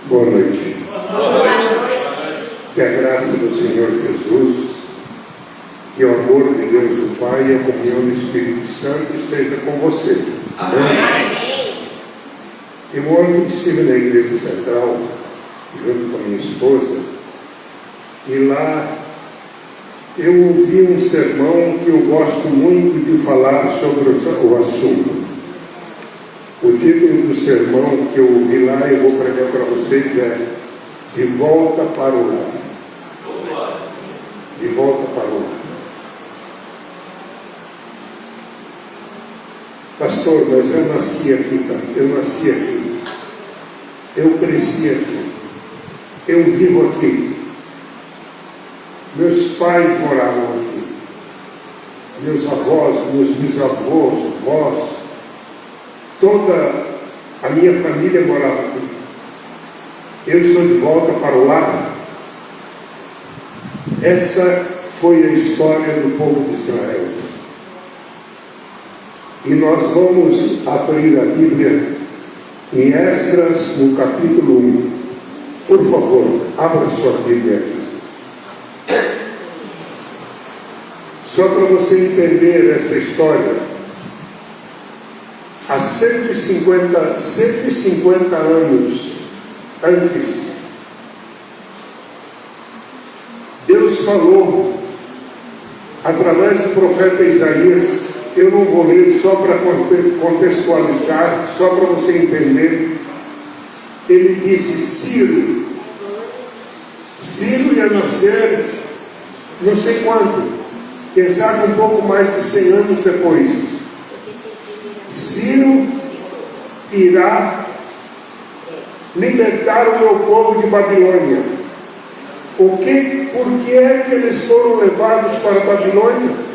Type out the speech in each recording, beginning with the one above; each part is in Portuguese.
Boa noite. Boa noite. Que a graça do Senhor Jesus, que o amor de Deus o Pai e a comunhão do Espírito Santo esteja com você. Amém. Eu ontem estive na Igreja Central, junto com a minha esposa, e lá eu ouvi um sermão que eu gosto muito de falar sobre o assunto. O título do sermão que eu ouvi lá, eu vou pregar para vocês, é De Volta para o Lar. De volta para o lar. Pastor, mas eu nasci aqui, tá? Eu nasci aqui. Eu cresci aqui. Eu vivo aqui. Meus pais moravam aqui. Meus avós, meus bisavós, vós, toda a minha família morava aqui. Eu estou de volta para o lar. Essa foi a história do povo de Israel. E nós vamos abrir a Bíblia em Esdras, no capítulo 1. Por favor, abra sua Bíblia aqui. Só para você entender essa história, há 150 anos antes, Deus falou através do profeta Isaías. Eu não vou ler, só para contextualizar, só para você entender. Ele disse: Ciro ia nascer não sei quando, quem sabe um pouco mais de 100 anos depois. Ciro irá libertar o meu povo de Babilônia. Por que é que eles foram levados para a Babilônia?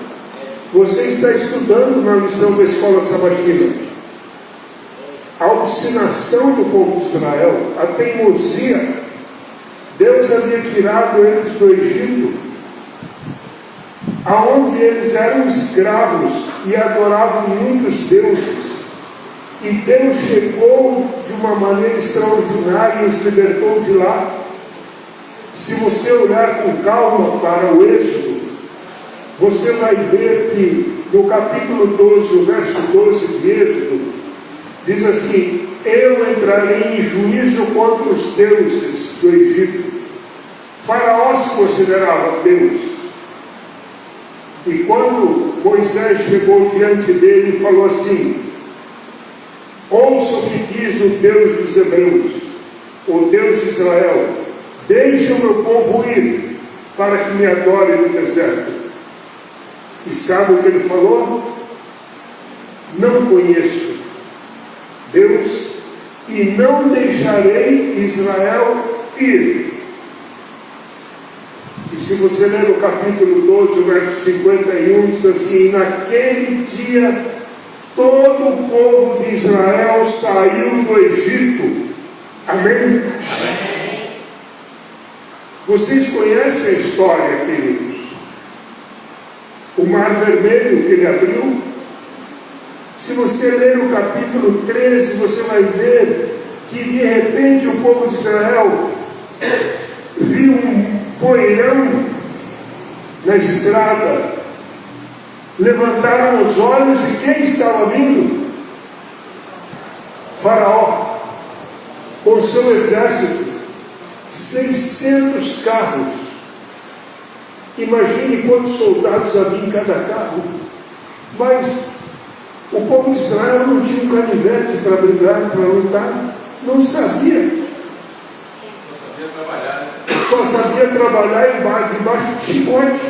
Você está estudando na lição da escola sabatina. A obstinação do povo de Israel, a teimosia. Deus havia tirado eles do Egito, aonde eles eram escravos e adoravam muitos deuses. E Deus chegou de uma maneira extraordinária e os libertou de lá. Se você olhar com calma para o Êxodo, você vai ver que no capítulo 12, o verso 12 de Êxodo, diz assim: eu entrarei em juízo contra os deuses do Egito. Faraó se considerava Deus. E quando Moisés chegou diante dele e falou assim: ouça o que diz o Deus dos Hebreus, o Deus de Israel: deixa o meu povo ir, para que me adore no deserto. E sabe o que ele falou? Não conheço Deus e não deixarei Israel ir. E se você ler o capítulo 12, o verso 51, diz assim: naquele dia todo o povo de Israel saiu do Egito. Amém? Amém. Vocês conhecem a história, queridos? O Mar Vermelho que ele abriu. Se você ler o capítulo 13, você vai ver que de repente o povo de Israel viu um poeirão na estrada. Levantaram os olhos e quem estava vindo? Faraó, com seu exército, 600 carros. Imagine quantos soldados havia em cada carro. Mas o povo de Israel não tinha um canivete para brigar, para lutar. Não sabia. Só sabia trabalhar debaixo de chicote.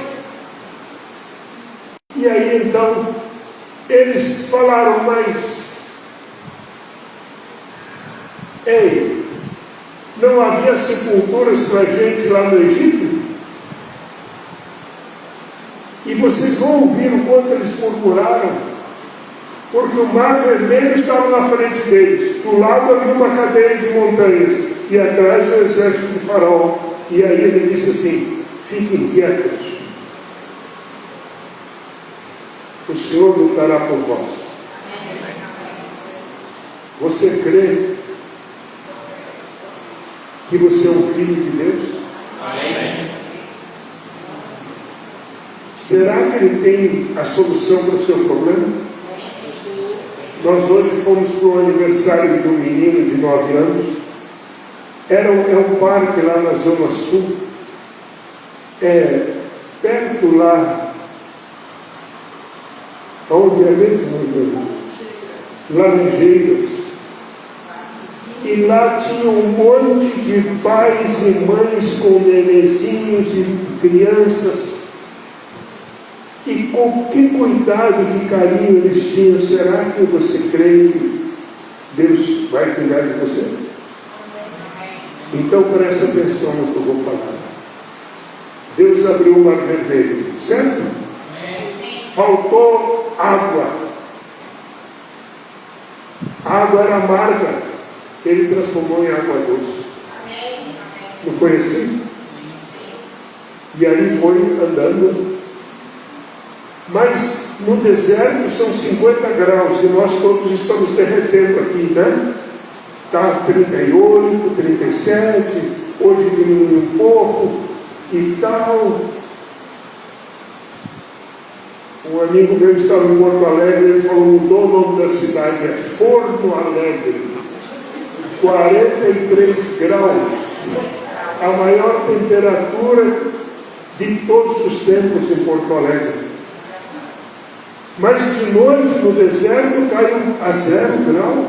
E aí então eles falaram: mas ei, não havia sepulturas para a gente lá no Egito? E vocês vão ouvir o quanto eles murmuraram, porque o Mar Vermelho estava na frente deles. Do lado havia uma cadeia de montanhas e atrás o exército de Faraó. E aí ele disse assim: fiquem quietos, o Senhor lutará por vós. Você crê que você é um filho de Deus? Amém. Será que ele tem a solução para o seu problema? Nós hoje fomos para o aniversário de um menino de 9 anos. É um parque lá na Zona Sul. Perto lá. Onde é mesmo? Laranjeiras. E lá tinha um monte de pais e mães com nenezinhos e crianças. E com que cuidado e que carinho eles tinham. Será que você crê que Deus vai cuidar de você? Então presta atenção no que eu vou falar. Deus abriu o mar vermelho, certo? Faltou água. A água era amarga. Ele transformou em água doce. Não foi assim? E aí foi andando. Mas no deserto são 50 graus e nós todos estamos derretendo aqui, né? Está 38, 37, hoje diminuiu um pouco e tal. Um amigo meu estava em Porto Alegre, ele falou, mudou o nome da cidade, é Forno Alegre. 43 graus, a maior temperatura de todos os tempos em Porto Alegre. Mas de noite no deserto caiu a 0 grau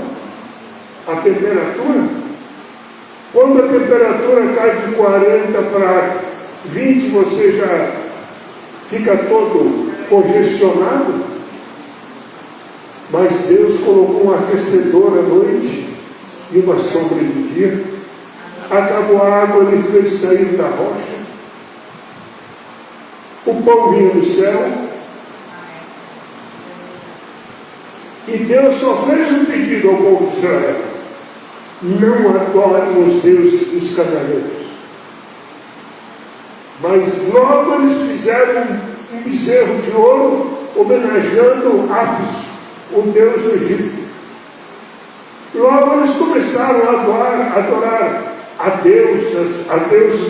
a temperatura. Quando a temperatura cai de 40 para 20, você já fica todo congestionado. Mas Deus colocou um aquecedor à noite e uma sombra de dia. Acabou a água, ele fez sair da rocha. O pão vinha do céu. E Deus só fez um pedido ao povo de Israel: não adorem os deuses dos cananeus. Mas logo eles fizeram um bezerro de ouro, homenageando Apis, o deus do Egito. Logo eles começaram a adorar a deuses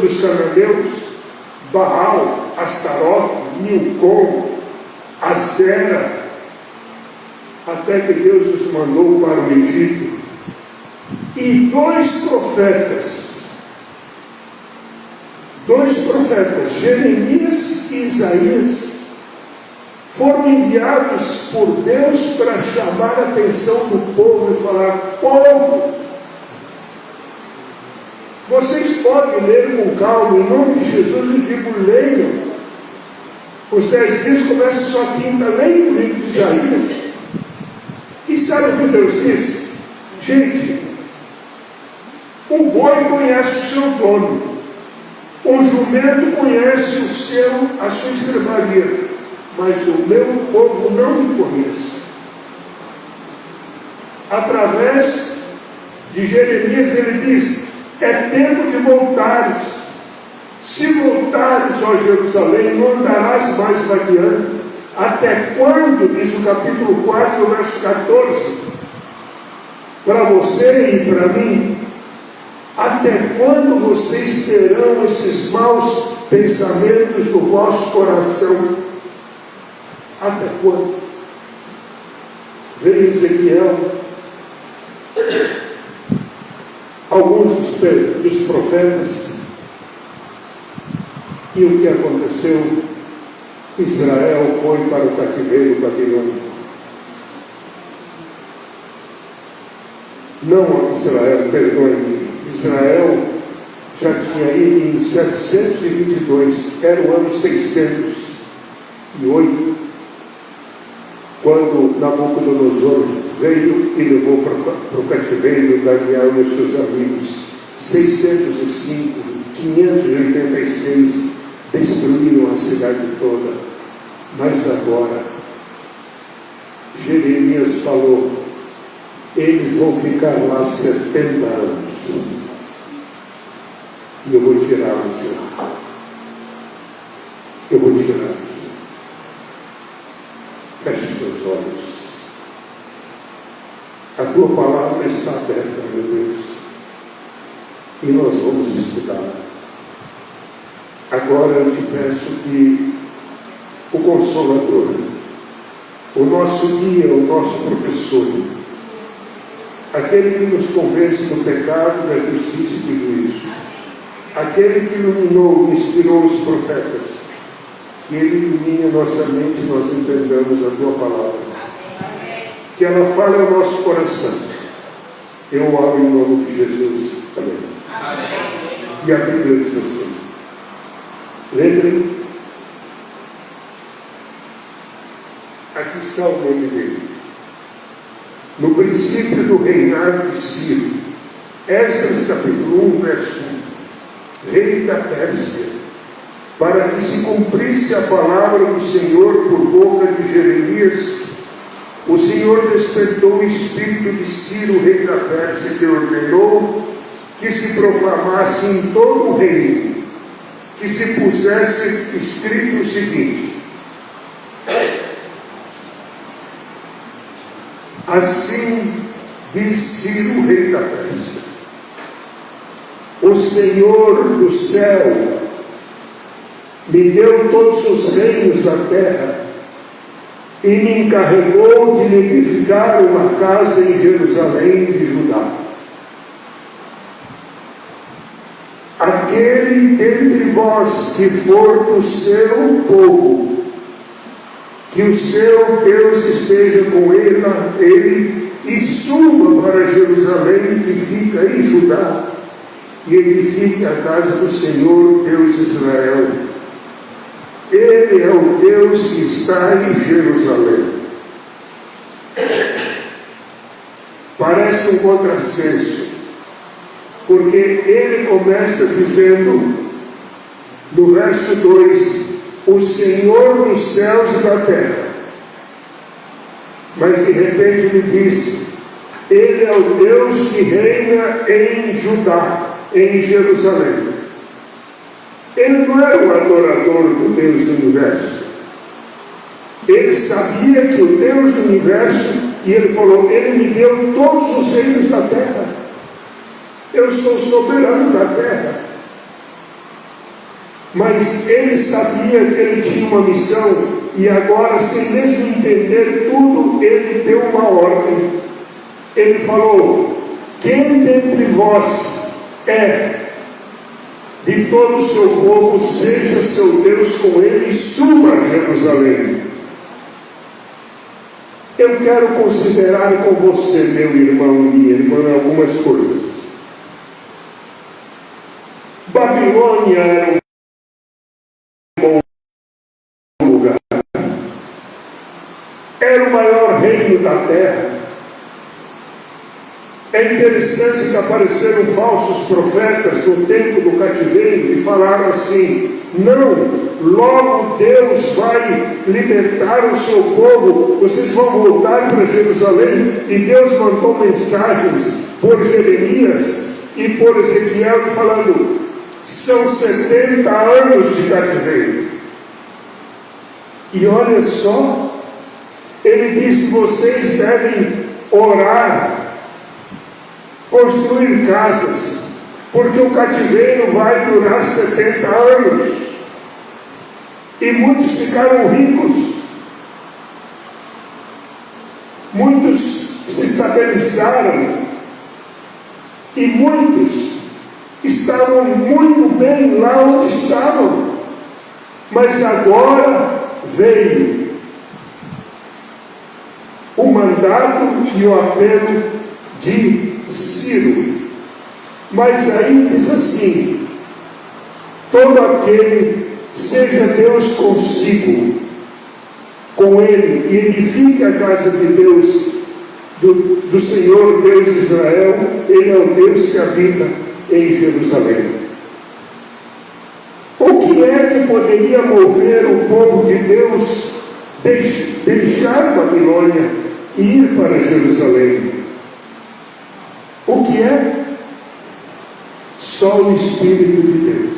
dos cananeus, Baal, Astarote, Milcom, Azera, até que Deus os mandou para o Egito. E dois profetas, Jeremias e Isaías, foram enviados por Deus para chamar a atenção do povo e falar: povo, vocês podem ler com calma, em nome de Jesus eu digo, leiam. Os 10 dias começam só quinta, leiam o livro de Isaías. E sabe o que Deus disse? Gente, o boi conhece o seu dono, o jumento conhece a sua estrebaria, mas o meu povo não me conhece. Através de Jeremias ele diz: é tempo de voltares. Se voltares, ó Jerusalém, não andarás mais vagueando. Até quando, diz o capítulo 4, verso 14, para você e para mim, até quando vocês terão esses maus pensamentos do vosso coração? Até quando? Veio Ezequiel, alguns dos profetas, e o que aconteceu? Israel foi para o cativeiro babilônico. Não Israel, perdoe-me. Israel já tinha ido em 722, era o ano 608, quando Nabucodonosor veio e levou para o cativeiro Daniel e os seus amigos. 605, 586 destruíram a cidade toda. Mas agora, Jeremias falou: eles vão ficar lá 70 anos. E eu vou tirá-los de lá. Eu vou tirá-los. Feche os teus olhos. A tua palavra está aberta, meu Deus. e nós vamos estudar. Agora eu te peço que o Consolador, o nosso guia, o nosso professor, aquele que nos convence do pecado, da justiça e do juízo, aquele que iluminou e inspirou os profetas, que Ele ilumine a nossa mente e nós entendamos a Tua palavra. Que ela fale ao nosso coração. Eu oro em nome de Jesus. Amém. E a Bíblia diz assim. Lembrem, aqui está o nome dele. No princípio do reinado de Ciro, Esdras capítulo 1, verso 1, rei da Pérsia, para que se cumprisse a palavra do Senhor por boca de Jeremias, o Senhor despertou o espírito de Ciro, rei da Pérsia, que ordenou que se proclamasse em todo o reino, que se pusesse escrito o seguinte: assim diz Ciro, rei da Pérsia, o Senhor do céu me deu todos os reinos da terra e me encarregou de edificar uma casa em Jerusalém de Judá. Aquele dentre vós que for do seu povo, que o seu Deus esteja com ele e suba para Jerusalém, que fica em Judá, e edifique a casa do Senhor, Deus de Israel. Ele é o Deus que está em Jerusalém. Parece um contrassenso, porque ele começa dizendo, no verso 2, o Senhor dos céus e da terra. Mas de repente ele diz, ele é o Deus que reina em Judá, em Jerusalém. Ele não era o adorador do Deus do universo. Ele sabia que o Deus do universo, e ele falou, ele me deu todos os reinos da terra. Eu sou soberano da terra. Mas ele sabia que ele tinha uma missão, e agora, sem mesmo entender tudo, ele deu uma ordem. Ele falou, quem dentre vós é de todo o seu povo, seja seu Deus com ele e suba a Jerusalém. Eu quero considerar com você, meu irmão e minha irmã, algumas coisas. Babilônia era um bom lugar. Era o maior reino da terra. É interessante que apareceram falsos profetas no tempo do cativeiro e falaram assim, não, logo Deus vai libertar o seu povo, vocês vão voltar para Jerusalém. E Deus mandou mensagens por Jeremias e por Ezequiel falando, são 70 anos de cativeiro. E olha só, ele disse, vocês devem orar, construir casas, porque o cativeiro vai durar 70 anos. E muitos ficaram ricos, muitos se estabilizaram, e muitos estavam muito bem lá onde estavam. Mas agora veio o mandato e o apelo de Ciro. Mas aí diz assim, todo aquele, seja Deus consigo, com ele, e edifique a casa de Deus, do Senhor Deus de Israel. Ele é o Deus que habita em Jerusalém. O que é que poderia mover o povo de Deus deixar Babilônia e ir para Jerusalém? O que é? Só o Espírito de Deus.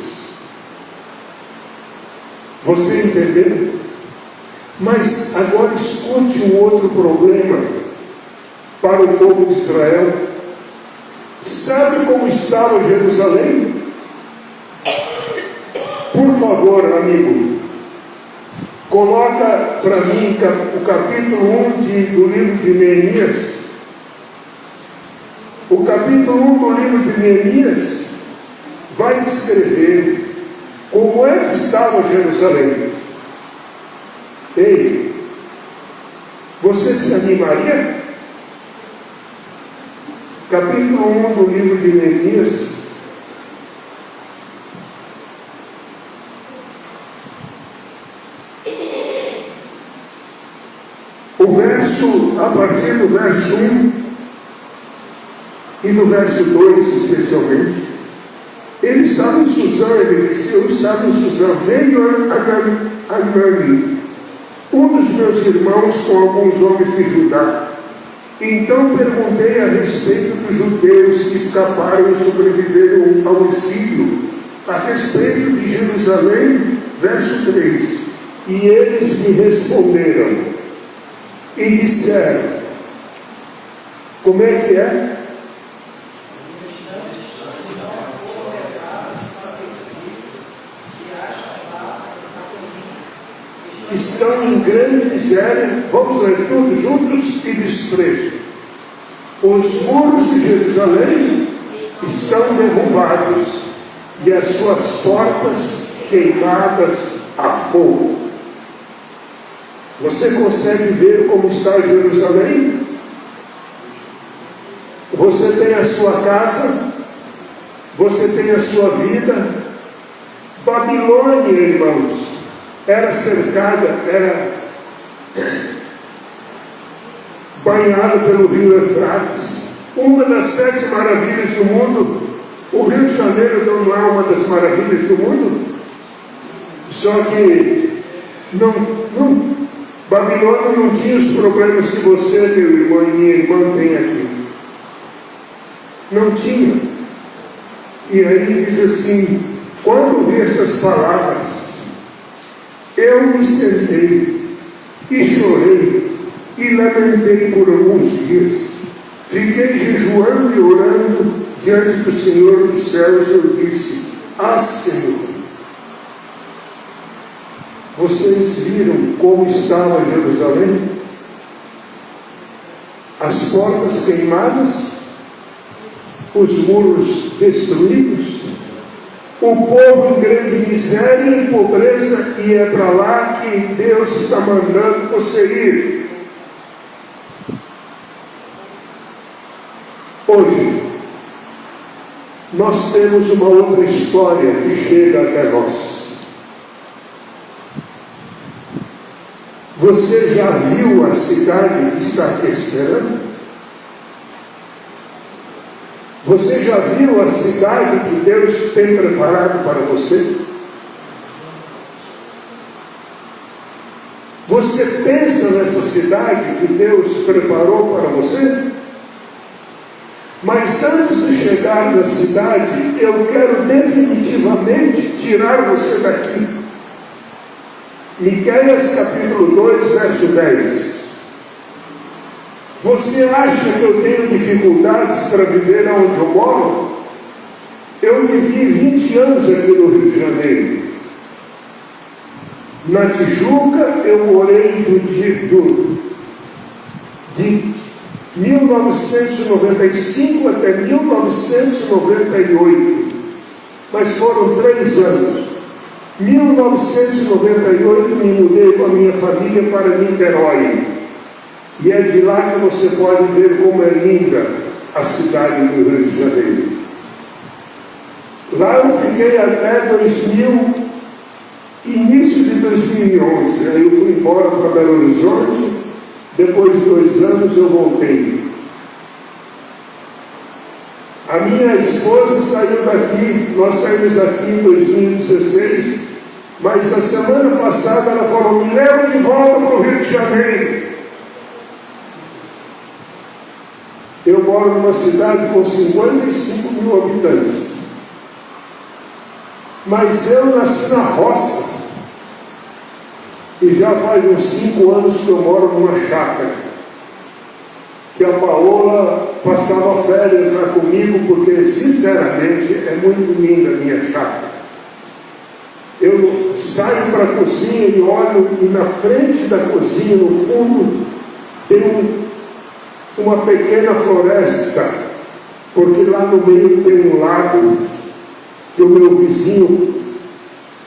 Você entendeu? Mas agora escute um outro problema para o povo de Israel. Sabe como estava Jerusalém? Por favor, amigo, coloca para mim o capítulo 1 do livro de Neemias. O capítulo 1 do livro de Neemias vai descrever como é que estava Jerusalém. Ei, você se animaria? Capítulo 1 do livro de Neemias. A partir do verso 1 e do verso 2 especialmente, ele estava em Suzã, ele disse, eu estava em Suzã, veio Anani, um dos meus irmãos com alguns homens de Judá. Então perguntei a respeito dos judeus que escaparam e sobreviveram ao exílio, a respeito de Jerusalém, verso 3, e eles me responderam e disseram, como é que é? Estão em grande miséria, vamos ler todos juntos, e desprezo. Os muros de Jerusalém estão derrubados e as suas portas queimadas a fogo. Você consegue ver como está Jerusalém? Você tem a sua casa, você tem a sua vida. Babilônia, irmãos, era cercada, era banhada pelo rio Eufrates, uma das 7 maravilhas do mundo. O Rio de Janeiro não é uma das maravilhas do mundo? Só que Babilônia não tinha os problemas que você, meu irmão e minha irmã, tem aqui. Não tinha. E aí diz assim, quando ouvi essas palavras, eu me sentei e chorei e lamentei por alguns dias. Fiquei jejuando e orando diante do Senhor dos céus. Eu disse, Senhor, vocês viram como estava Jerusalém? As portas queimadas, os muros destruídos, o povo em grande miséria e pobreza, e é para lá que Deus está mandando você ir. Hoje, nós temos uma outra história que chega até nós. Você já viu a cidade que está te esperando? Você já viu a cidade que Deus tem preparado para você? Você pensa nessa cidade que Deus preparou para você? Mas antes de chegar na cidade, eu quero definitivamente tirar você daqui. Miqueias capítulo 2, verso 10. Você acha que eu tenho dificuldades para viver onde eu moro? Eu vivi 20 anos aqui no Rio de Janeiro. Na Tijuca eu morei de 1995 até 1998. Mas foram 3 anos. 1998 me mudei com a minha família para Niterói. E é de lá que você pode ver como é linda a cidade do Rio de Janeiro. Lá eu fiquei até início de 2011. Aí eu fui embora para Belo Horizonte. Depois de 2 anos eu voltei. A minha esposa saiu daqui, nós saímos daqui em 2016, mas na semana passada ela falou, me leva de volta para o Rio de Janeiro. Eu moro numa cidade com 55 mil habitantes. Mas eu nasci na roça. E já faz uns 5 anos que eu moro numa chácara. que a Paola passava férias lá comigo, porque, sinceramente, é muito linda a minha chácara. Eu saio para a cozinha e olho, e na frente da cozinha, no fundo, tem uma pequena floresta, porque lá no meio tem um lago que o meu vizinho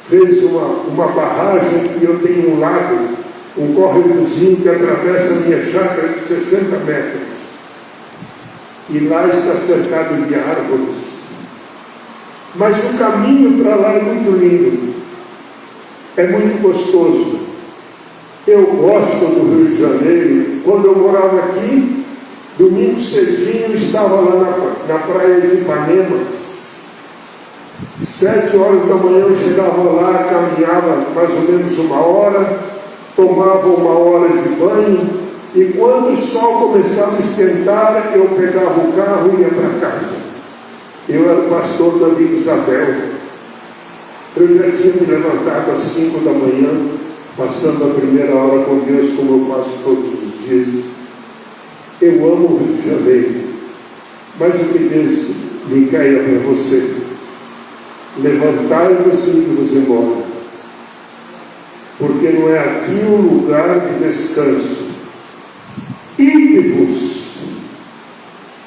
fez uma barragem, e eu tenho um lago, um córregozinho que atravessa a minha chácara de 60 metros. E lá está cercado de árvores. Mas o caminho para lá é muito lindo. É muito gostoso. Eu gosto do Rio de Janeiro. Quando eu morava aqui, domingo cedinho, eu estava lá na praia de Ipanema. 7 horas da manhã eu chegava lá, caminhava mais ou menos 1 hora, tomava 1 hora de banho, e quando o sol começava a esquentar, eu pegava o carro e ia para casa. Eu era pastor da Vila Isabel. Eu já tinha me levantado às 5 da manhã, passando a primeira hora com Deus, como eu faço todos os dias. Eu amo o Rio de Janeiro, mas o que Deus me caia para você: levantai-vos e ide-vos embora, porque não é aqui o lugar de descanso. Ide-vos,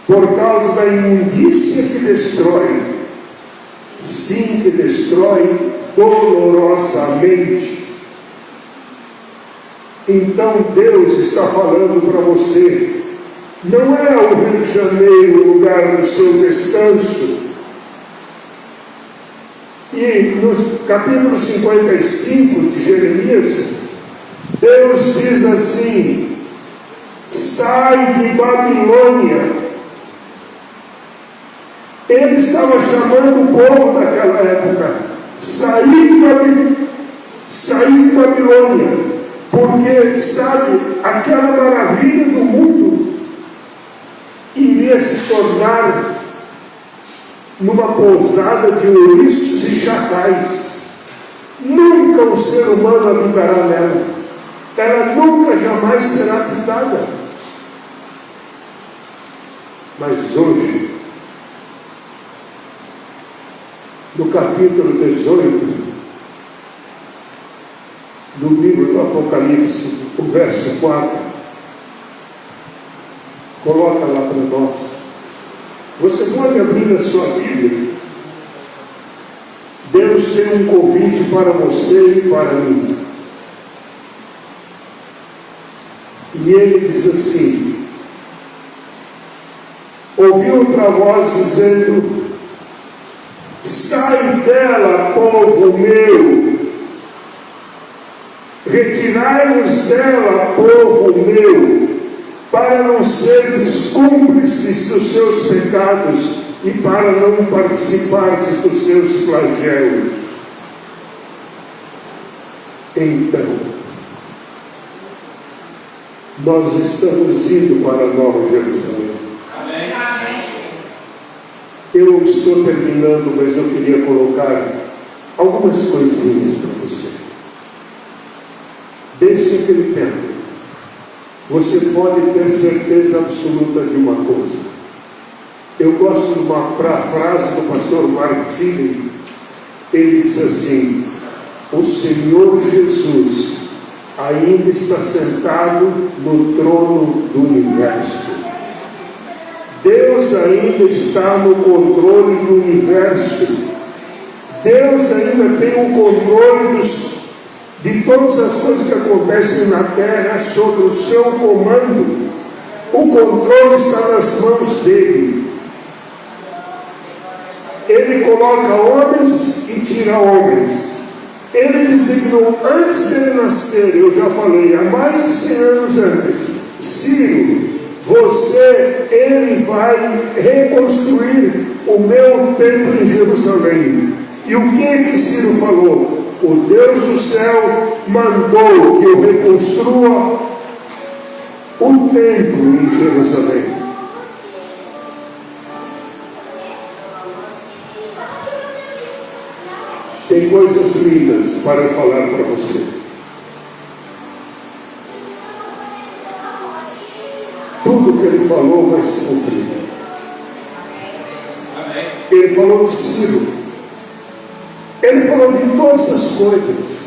por causa da imundícia que destrói, sim, que destrói dolorosamente. Então Deus está falando para você: não é o Rio de Janeiro o lugar do seu descanso. E no capítulo 55 de Jeremias, Deus diz assim: sai de Babilônia. Ele estava chamando o povo naquela época: sair de Babilônia, porque, sabe, aquela maravilha do mundo iria se tornar numa pousada de ouriços e chacais. Nunca o ser humano habitará nela. Ela nunca, jamais será habitada. Mas hoje, no capítulo 18 do livro do Apocalipse, o verso 4, coloca lá para nós. Você pode abrir a sua Bíblia. Deus tem um convite para você e para mim. E ele diz assim: ouvi outra voz dizendo: sai dela, povo meu, retirai-vos dela, povo meu, para não seres cúmplices dos seus pecados e para não participardes dos seus flagelos. Então, nós estamos indo para a Nova Jerusalém. Amém. Eu estou terminando, mas eu queria colocar algumas coisinhas para você. Desde aquele tempo, você pode ter certeza absoluta de uma coisa. Eu gosto de uma frase do pastor Mark Tilly. Ele diz assim: o Senhor Jesus ainda está sentado no trono do universo. Deus ainda está no controle do universo. Deus ainda tem o controle de todas as coisas que acontecem na terra sob o seu comando. O controle está nas mãos dele. Ele coloca homens e tira homens. Ele designou antes dele nascer, eu já falei, há mais de 100 anos antes: Ciro, ele vai reconstruir o meu templo em Jerusalém. E o que é que Ciro falou? O Deus do céu mandou que eu reconstrua o templo em Jerusalém. Tem coisas lindas para eu falar para você. Tudo que ele falou vai se cumprir. Amém. Ele falou de Ciro. Ele falou de todas essas coisas.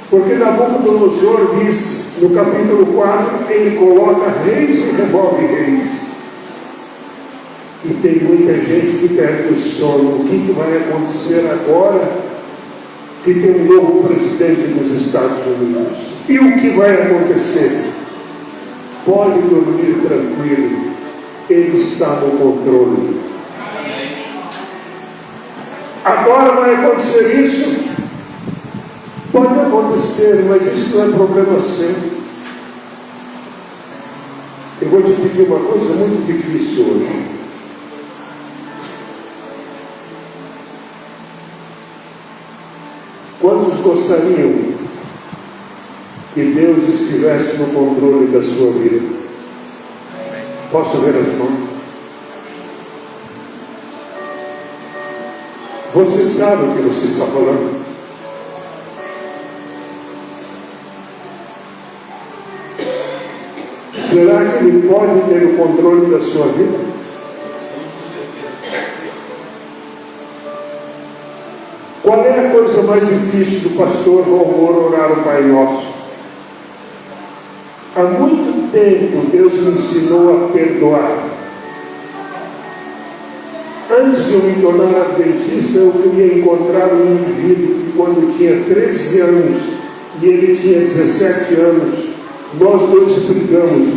Porque Nabucodonosor diz, no capítulo 4, ele coloca reis e remove reis. E tem muita gente que perde o sono. O que vai acontecer agora que tem um novo presidente dos Estados Unidos? E o que vai acontecer? Pode dormir tranquilo. Ele está no controle. Agora vai acontecer isso? Pode acontecer, mas isso não é problema seu. Eu vou te pedir uma coisa muito difícil hoje. Quantos gostariam que Deus estivesse no controle da sua vida? Posso ver as mãos? Você sabe o que você está falando? Será que Ele pode ter o controle da sua vida? Qual é a coisa mais difícil do pastor Valmor orar o Pai Nosso? Há muito tempo Deus me ensinou a perdoar. Antes de eu me tornar adventista, eu queria encontrar um indivíduo que, quando tinha 13 anos e ele tinha 17 anos, nós dois brigamos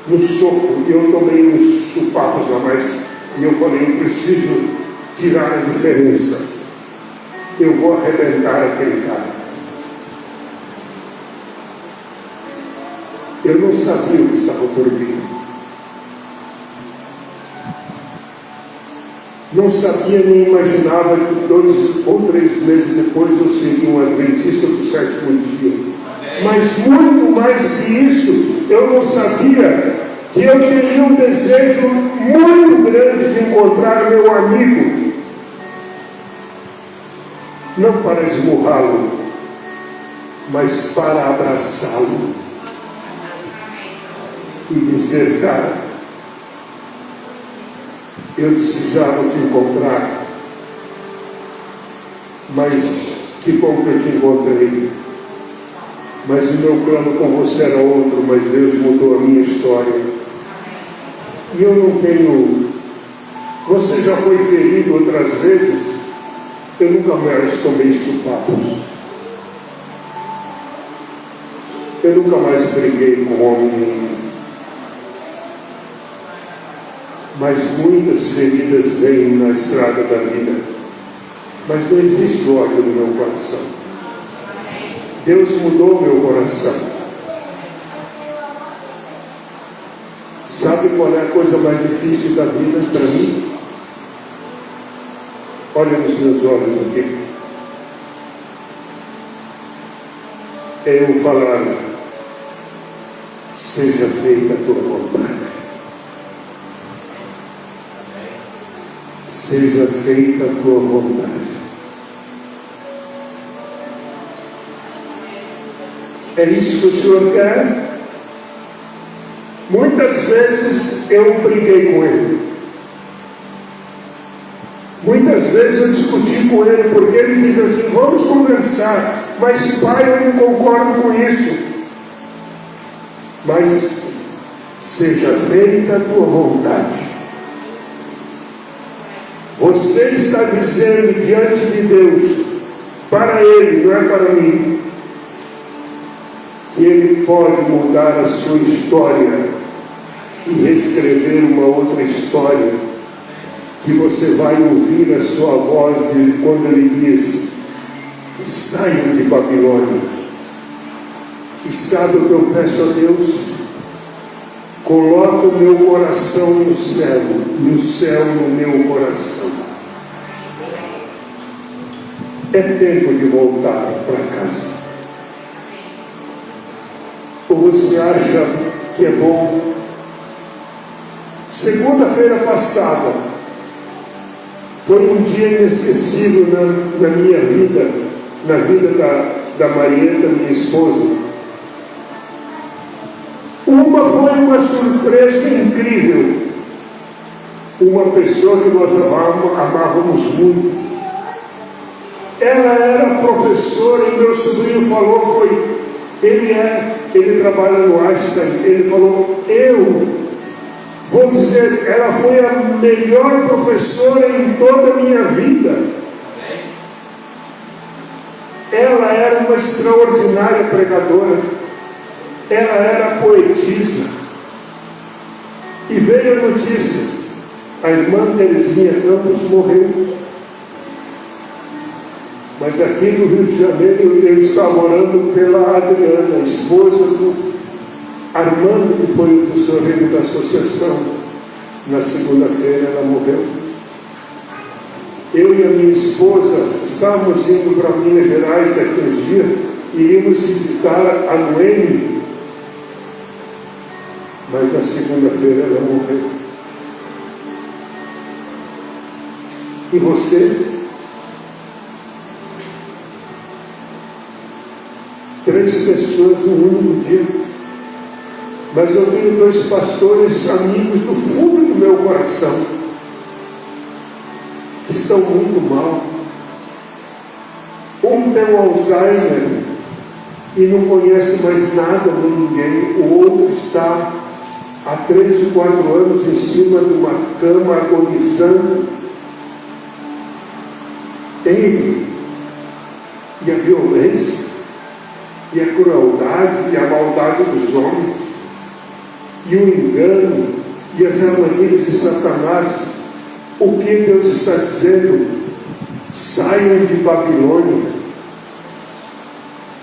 no soco e eu tomei uns supapos a mais. E eu falei, eu preciso tirar a diferença. Eu vou arrebentar aquele cara. Eu não sabia o que estava por vir. Não sabia nem imaginava que 2 ou 3 meses depois eu seria um adventista do 7º dia. Mas muito mais que isso, eu não sabia que eu teria um desejo muito grande de encontrar meu amigo. Não para esmurrá-lo, mas para abraçá-lo e dizer, cara, eu desejava te encontrar, mas que bom que eu te encontrei. Mas o meu plano com você era outro, mas Deus mudou a minha história. E eu não tenho... Você já foi ferido outras vezes? Eu nunca mais tomei supapos. Eu nunca mais briguei com homem nenhum. Mas muitas feridas vêm na estrada da vida. Mas não existe ódio no meu coração. Deus mudou meu coração. Sabe qual é a coisa mais difícil da vida para mim? Olha nos meus olhos aqui. É eu falar, seja feita a tua vontade. Seja feita a tua vontade. É isso que o Senhor quer? Muitas vezes eu briguei com Ele. Muitas vezes eu discuti com Ele, porque Ele diz assim, vamos conversar, mas Pai, eu não concordo com isso. Mas seja feita a tua vontade. Você está dizendo diante de Deus, para Ele, não é para mim, que Ele pode mudar a sua história e reescrever uma outra história, que você vai ouvir a sua voz quando Ele diz, saiam de Babilônia. E sabe o que eu peço a Deus? Coloca o meu coração no céu, e o céu no meu coração. É tempo de voltar para casa. Ou você acha que é bom? Segunda-feira passada foi um dia inesquecível na minha vida, na vida da Marieta, minha esposa. Uma foi uma surpresa incrível. Uma pessoa que nós amávamos muito. Ela era professora e meu sobrinho falou, ele trabalha no Einstein, ele falou, vou dizer, ela foi a melhor professora em toda a minha vida. Ela era uma extraordinária pregadora. Ela era poetisa. E veio a notícia, a irmã Terezinha Campos morreu. Mas aqui no Rio de Janeiro eu estava orando pela Adriana, esposa do Armando, que foi o tesoureiro da associação. Na segunda-feira ela morreu. Eu e a minha esposa estávamos indo para Minas Gerais daqui a uns dias, iríamos visitar a Noemi. Mas na segunda-feira ela morreu. E você? 3 pessoas no único dia. Mas eu tenho 2 pastores amigos do fundo do meu coração que estão muito mal. Um tem um Alzheimer e não conhece mais nada nem ninguém. O outro está há 3 ou 4 anos em cima de uma cama agonizando. Ele e a violência e a crueldade e a maldade dos homens e o engano e as armadilhas de Satanás. O que Deus está dizendo? Saiam de Babilônia.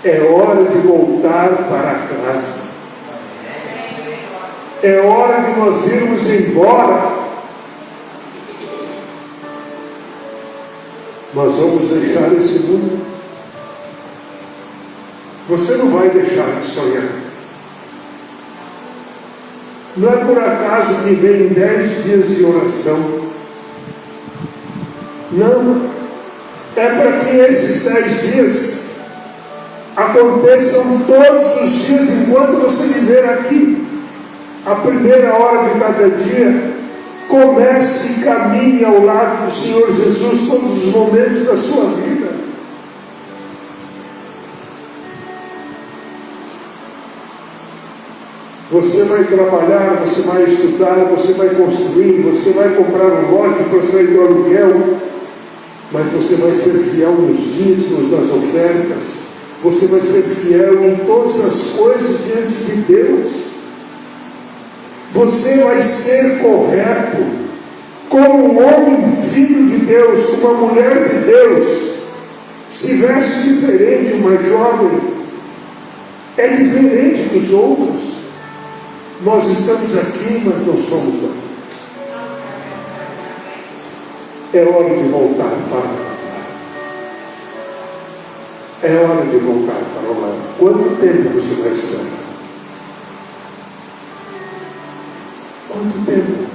É hora de voltar para casa. É hora de nós irmos embora. Nós vamos deixar esse mundo. Você não vai deixar de sonhar. Não é por acaso que vem 10 dias de oração. Não. É para que esses 10 dias aconteçam todos os dias enquanto você viver aqui. A primeira hora de cada dia, comece e caminhe ao lado do Senhor Jesus todos os momentos da sua vida. Você vai trabalhar, você vai estudar, você vai construir, você vai comprar um lote para sair do aluguel, mas você vai ser fiel nos dízimos, nas ofertas, você vai ser fiel em todas as coisas diante de Deus. Você vai ser correto, como um homem, filho de Deus, como uma mulher de Deus. Se veste diferente, uma jovem, é diferente dos outros. Nós estamos aqui, mas não somos aqui. É hora de voltar para o lar. É hora de voltar para o lar. Quanto tempo você vai estar? Quanto tempo?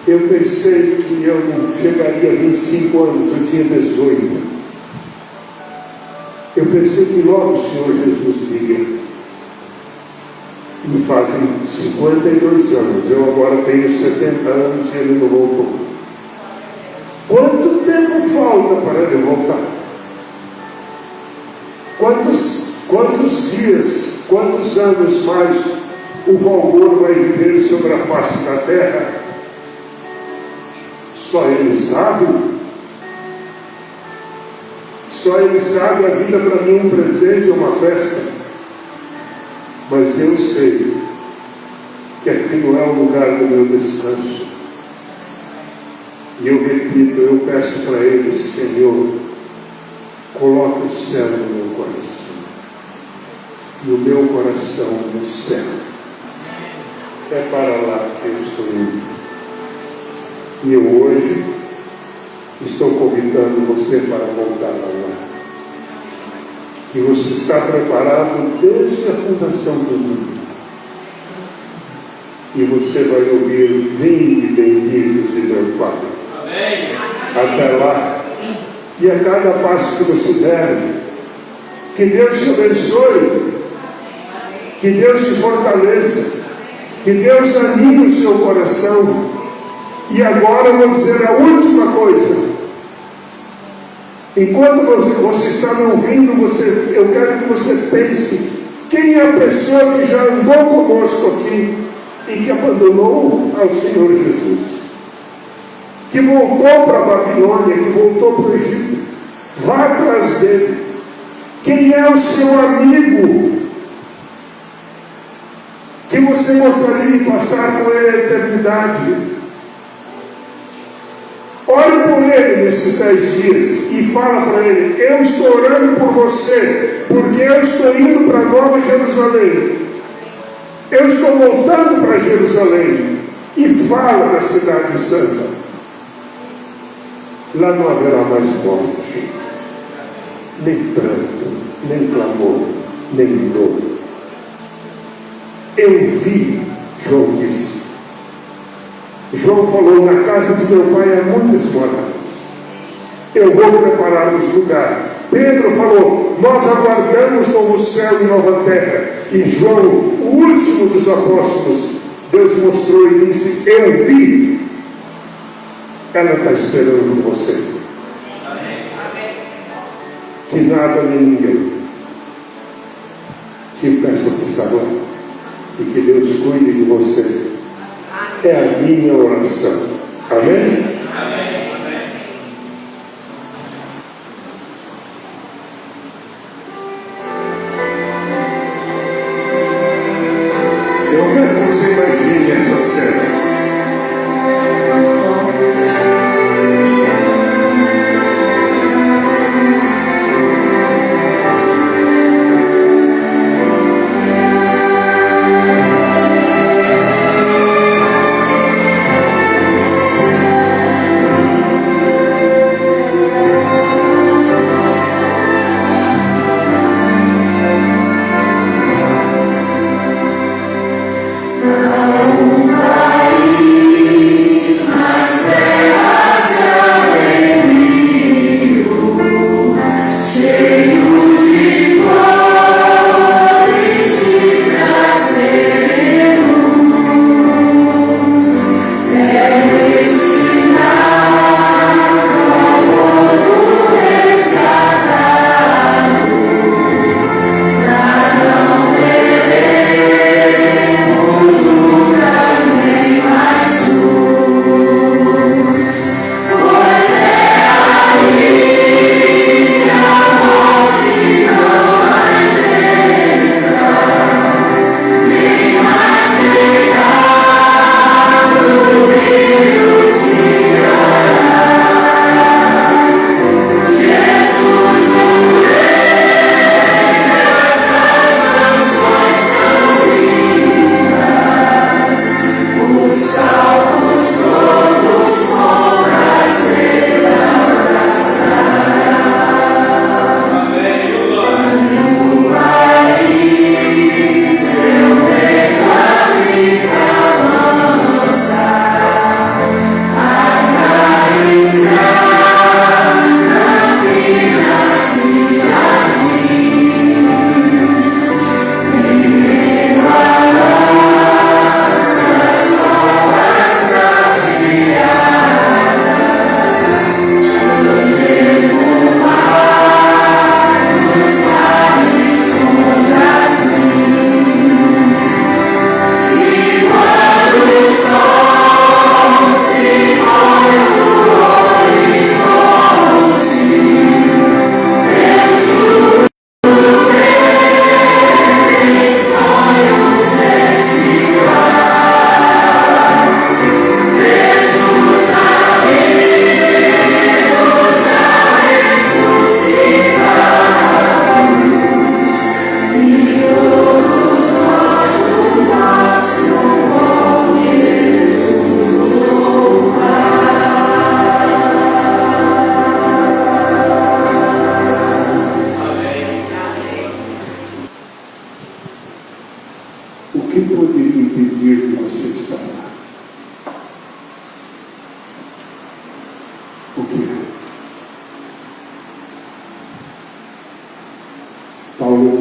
Eu pensei que eu não chegaria a 25 anos, eu tinha 18. Eu pensei que logo o Senhor Jesus viria. E fazem 52 anos, eu agora tenho 70 anos e ele não voltou. Quanto tempo falta para ele voltar? Quantos dias, quantos anos mais o Valmor vai viver sobre a face da terra? Só ele sabe. Só ele sabe. A vida para mim é um presente, é uma festa. Mas eu sei que aqui não é o lugar do meu descanso. E eu repito, eu peço para ele: Senhor, coloque o céu no meu coração e o meu coração no céu. É para lá que eu estou indo. E eu hoje estou convidando você para voltar lá. Que você está preparado desde a fundação do mundo. E você vai ouvir: vinde benditos de meu Pai. Amém. Até lá. E a cada passo que você der, que Deus te abençoe. Que Deus te fortaleça. Que Deus anime o seu coração. E agora eu vou dizer a última coisa. Enquanto você está me ouvindo, eu quero que você pense: quem é a pessoa que já andou conosco aqui e que abandonou ao Senhor Jesus? Que voltou para a Babilônia, que voltou para o Egito? Vá atrás dele. Quem é o seu amigo que você gostaria de passar com ele a eternidade? Ore por ele nesses 10 dias e fala para ele: eu estou orando por você, porque eu estou indo para Nova Jerusalém. Eu estou voltando para Jerusalém. E fala da cidade santa. Lá não haverá mais morte, nem pranto, nem clamor, nem dor. Eu vi, João disse. João falou: na casa de meu pai há muitas moradas. Eu vou preparar-vos lugar. Pedro falou: nós aguardamos novo céu e nova terra. E João, o último dos apóstolos, Deus mostrou e disse: eu vi. Ela está esperando você. Que nada nem ninguém te impeça de estar lá. E que Deus cuide de você. É a minha oração. Amém? Amém. Eu quero que você imagine essa cena.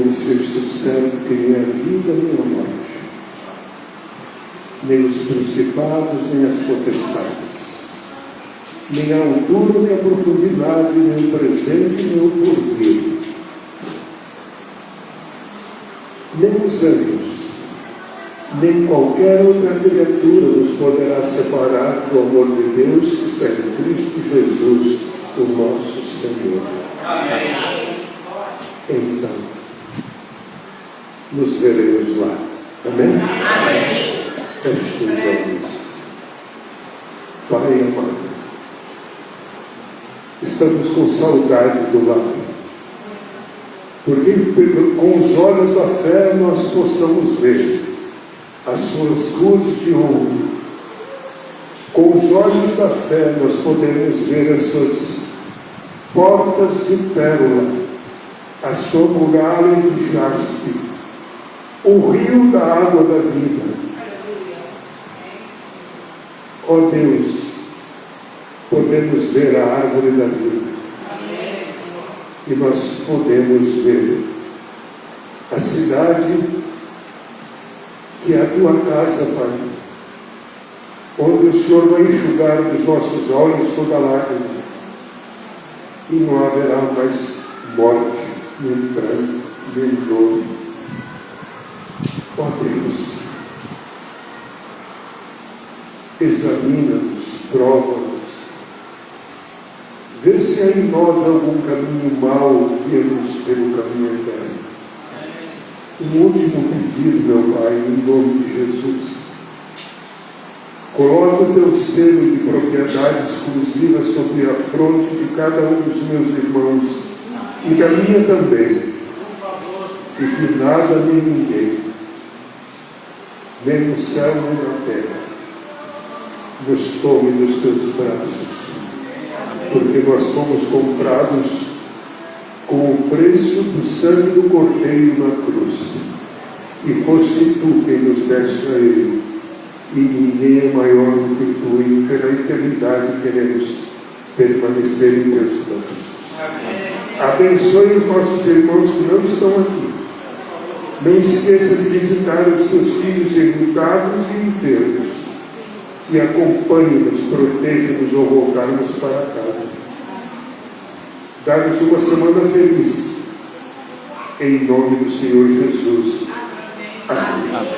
disseste o certo que nem a vida nem a morte, nem os principados, nem as potestades, nem a altura, nem a profundidade, nem o presente, nem o porvir, nem os anjos, nem qualquer outra criatura nos poderá separar do amor de Deus que está em Cristo Jesus, o nosso Senhor. Amém. Então, nos veremos lá. Amém? Amém. Feche os olhos. Pai amado, estamos com saudade do lar, porque com os olhos da fé nós possamos ver as suas ruas de ouro. Com os olhos da fé nós podemos ver as suas portas de pérola, a sua muralha de jaspe, o rio da água da vida. Ó Deus, podemos ver a árvore da vida. E nós podemos ver a cidade que é a tua casa, Pai, onde o Senhor vai enxugar dos nossos olhos toda lágrima, e não haverá mais morte, nem pranto, nem dor. Ó Deus, examina-nos, prova-nos, vê se há em nós algum caminho mau que nos pelo caminho eterno. Um último pedido, meu Pai, em nome de Jesus. Coloca o teu selo de propriedade exclusiva sobre a fronte de cada um dos meus irmãos e da minha também. E que nada nem ninguém, nem no céu nem na terra, nos tome nos teus braços, porque nós fomos comprados com o preço do sangue do Cordeiro na cruz, e foste tu quem nos deste a ele, e ninguém é maior do que tu, e pela eternidade queremos permanecer em teus braços. Abençoe os nossos irmãos que não estão aqui. Não esqueça de visitar os teus filhos enlutados e enfermos, e acompanhe-nos, proteja-nos ao voltarmos para casa. Dá-nos uma semana feliz, em nome do Senhor Jesus. Amém.